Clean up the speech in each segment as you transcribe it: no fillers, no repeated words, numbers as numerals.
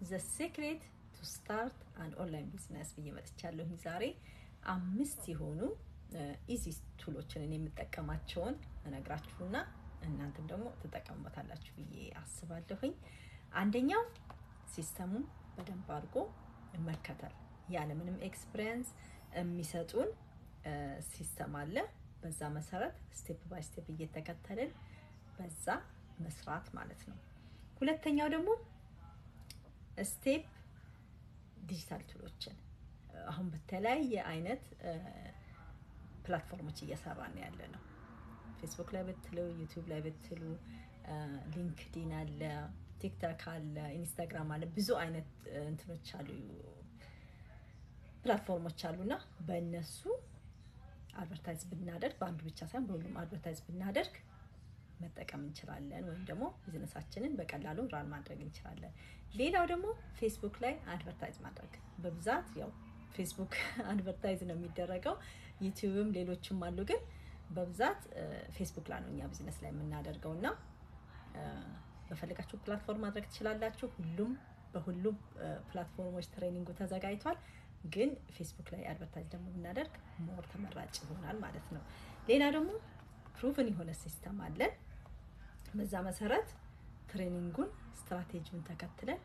the secret to start an online business ብየመጥቻለሁ ዛሬ 5 ይሆኑ ኢዚ ቱሎችን እኔ የምጠቀማቸውን እነግራችሁና እናንተም ደግሞ ተጠቀሙበታላችሁ ብዬ አስባለሁኝ። አንደኛው ሲስተሙን በደንብ አድርጎ መከተል ያለ ምንም ኤክስፒሪየንስ የሚሰጡን ሲስተም አለ። በዛ መሰረት ስቴፕ ባይ ስቴፕ እየተከተልን በዛ መስራት ማለት ነው። ሁለተኛው ደግሞ ስቴፕ ዲጂታል ቱሎችን አሁን በተለያየ አይነት ፕላትፎርሞች እየሰራን ያለነው ፌስቡክ ላይ ብትሉ ዩቲዩብ ላይ ብትሉ ሊንክድኢን አለ ቲክቶክ አለ ኢንስታግራም አለ ብዙ አይነት እንትኖች አሉ ፕላትፎርሞች አሉና በእነሱ አድቨርታይዝ ብናደርግ በአንዱ ብቻ ሳይሆን በሁሉም አድቨርታይዝ ብናደርግ መጠቀም እንችላለን ወይም ደግሞ ቢዝነሳችንን በቀላሉ ራን ማድረግ እንችላለን። ሌላው ደግሞ ፌስቡክ ላይ አድቨርታይዝ ማድረግ በብዛት ያው ፌስቡክ አድቨርታይዝ ነው የሚደረገው ዩቲዩብም ሌሎችም አሉ ግን በብዛት ፌስቡክ ላይ ነው እኛ ቢዝነስ ላይ የምናደርገውና በፈለጋችሁ ፕላትፎርም ማድረግ ትችላላችሁ። በሁሉም ፕላትፎርሞች ትሬኒንጉ ተዘጋጅቷል ግን ፌስቡክ ላይ አድቨርታይዝ ደግሞ ብናደርግ ሞር ተመራጭ ይሆናል ማለት ነው። ሌላ ደግሞ ፕሩቭን የሆነ ሲስተም አለ። በዛ መሰረት ትሬኒንጉን ስትራቴጂውን ተከትለን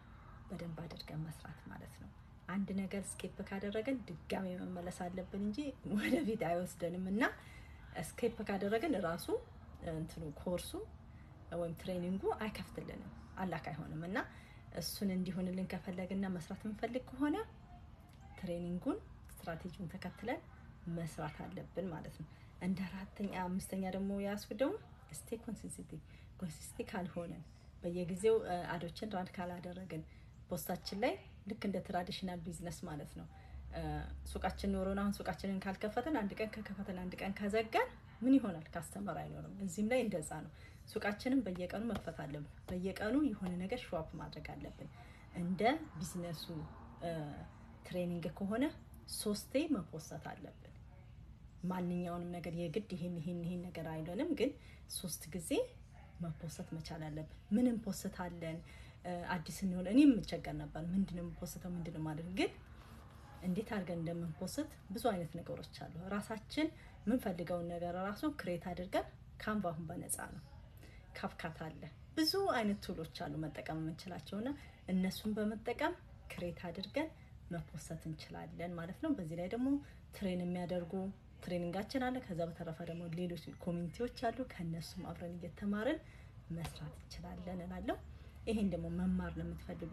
በደንብ አድርገን መስራት ማለት ነው። አንድ ነገር ስኬፕ ካደረገን ድጋሚ መመለስ አለብን እንጂ ወደፊት አይወስደንምና ስኬፕ ካደረገን ራሱ እንትኑ ኮርሱ ወይም ትሬኒንጉ አይከፍትልንም አላክ አይሆንምና እሱን እንዲሆንልን ከፈለግና መስራት እንፈልግ ከሆነ ትሬኒንጉን ስትራቴጂውን ተከትለን መስራት አለብን ማለት ነው። እንደ አራተኛ አምስተኛ ደግሞ ያስፈልገው ስቴክ ኮንሲስተንሲ ካልሆነን በየጊዜው አዶችን ራን ካላደረግን ፖስታችን ላይ ልክ እንደ ትራዲሽናል ቢዝነስ ማለት ነው ሱቃችን ኖሮና አሁን ሱቃችንን ካልከፈተን አንድ ቀን ከከፈተን አንድ ቀን ከዘጋን ምን ይሆናል? ካስተመር አይኖርም። እዚህም ላይ እንደዛ ነው። ሱቃችንን በየቀኑ መክፈት አለብን። በየቀኑ የሆነ ነገር ሾፕ ማድረግ አለብን። እንደ ቢዝነሱ ትሬኒንግ ከሆነ 3 መፖስት አለብን። ማንኛውንም ነገር የግድ ይሄን ነገር አይደለም ግን 3 ጊዜ መፖስት መቻል አለብን። ምንም ፖስት አለን አዲስ ነው እኔም መቸገር ነበር ምንድነው ፖስተው ምንድነው ማለት ግን እንዴት አድርገን እንደምንፖስት ብዙ አይነት ነገሮች አሉ። ራሳችን ምን ፈልገውን ነገር ራሱ ክሬት አድርገን ካንቫውን በነፃ ነው ካፕካት አለ ብዙ አይነት ቱሎች አሉ መጠቀም እንችላቸውና እነሱን በመጠቀም ክሬት አድርገን መፖስት እንችላለን ማለት ነው። በዚህ ላይ ደግሞ ትሬን የሚያደርጉ ትሬኒንጋችን አለ። ከዛ በተረፈ ደግሞ ሌሎች ኮሚኒቲዎች አሉ ከነሱም አብረን እየተማረን መስራት እንችላለን እላለሁ። ይሄን ደግሞ መማር ለምትፈልጉ